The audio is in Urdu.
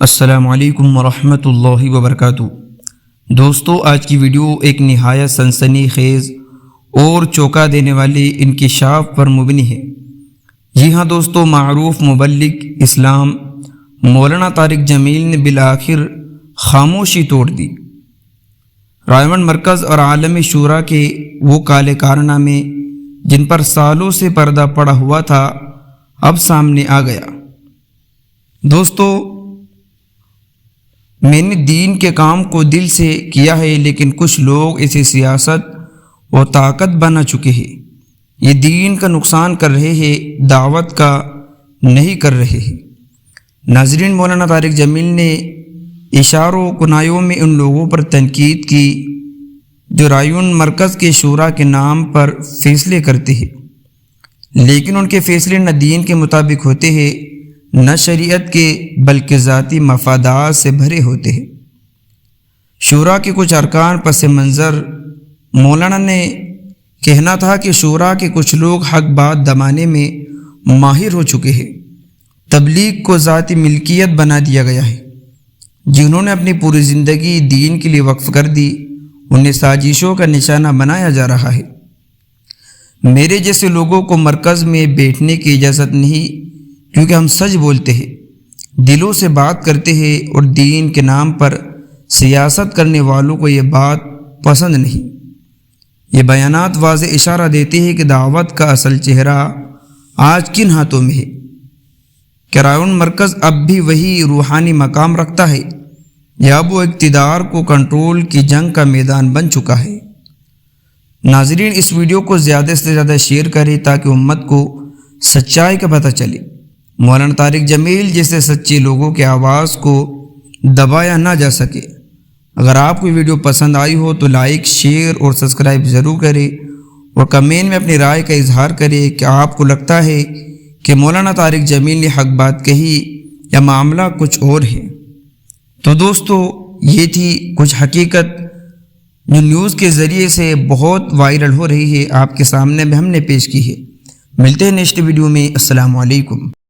السلام علیکم ورحمۃ اللہ وبرکاتہ۔ دوستو، آج کی ویڈیو ایک نہایت سنسنی خیز اور چونکا دینے والے انکشاف پر مبنی ہے۔ جی ہاں دوستو، معروف مبلغ اسلام مولانا طارق جمیل نے بالآخر خاموشی توڑ دی۔ رائمنڈ مرکز اور عالمی شورا کے وہ کالے کارنامے جن پر سالوں سے پردہ پڑا ہوا تھا اب سامنے آ گیا۔ دوستو، میں نے دین کے کام کو دل سے کیا ہے، لیکن کچھ لوگ اسے سیاست و طاقت بنا چکے ہیں۔ یہ دین کا نقصان کر رہے ہیں، دعوت کا نہیں کر رہے ہیں۔ ناظرین، مولانا طارق جمیل نے اشاروں کنایوں میں ان لوگوں پر تنقید کی جو رائمنڈ مرکز کے شورا کے نام پر فیصلے کرتے ہیں، لیکن ان کے فیصلے نہ دین کے مطابق ہوتے ہیں نہ شریعت کے، بلکہ ذاتی مفادات سے بھرے ہوتے ہیں۔ شورا کے کچھ ارکان پس منظر مولانا نے کہنا تھا کہ شورا کے کچھ لوگ حق بات دبانے میں ماہر ہو چکے ہیں۔ تبلیغ کو ذاتی ملکیت بنا دیا گیا ہے۔ جنہوں نے اپنی پوری زندگی دین کے لیے وقف کر دی، انہیں سازشوں کا نشانہ بنایا جا رہا ہے۔ میرے جیسے لوگوں کو مرکز میں بیٹھنے کی اجازت نہیں، کیونکہ ہم سچ بولتے ہیں، دلوں سے بات کرتے ہیں، اور دین کے نام پر سیاست کرنے والوں کو یہ بات پسند نہیں۔ یہ بیانات واضح اشارہ دیتے ہیں کہ دعوت کا اصل چہرہ آج کن ہاتھوں میں ہے۔ کیا رائمنڈ مرکز اب بھی وہی روحانی مقام رکھتا ہے، یا وہ اقتدار کو کنٹرول کی جنگ کا میدان بن چکا ہے؟ ناظرین، اس ویڈیو کو زیادہ سے زیادہ شیئر کریں تاکہ امت کو سچائی کا پتہ چلے۔ مولانا طارق جمیل جیسے سچے لوگوں کی آواز کو دبایا نہ جا سکے۔ اگر آپ کو ویڈیو پسند آئی ہو تو لائک، شیئر اور سبسکرائب ضرور کریں، اور کمنٹ میں اپنی رائے کا اظہار کریں کہ آپ کو لگتا ہے کہ مولانا طارق جمیل نے حق بات کہی یا معاملہ کچھ اور ہے۔ تو دوستو، یہ تھی کچھ حقیقت جو نیوز کے ذریعے سے بہت وائرل ہو رہی ہے، آپ کے سامنے بھی ہم نے پیش کی ہے۔ ملتے ہیں نیکسٹ ویڈیو میں۔ السلام علیکم۔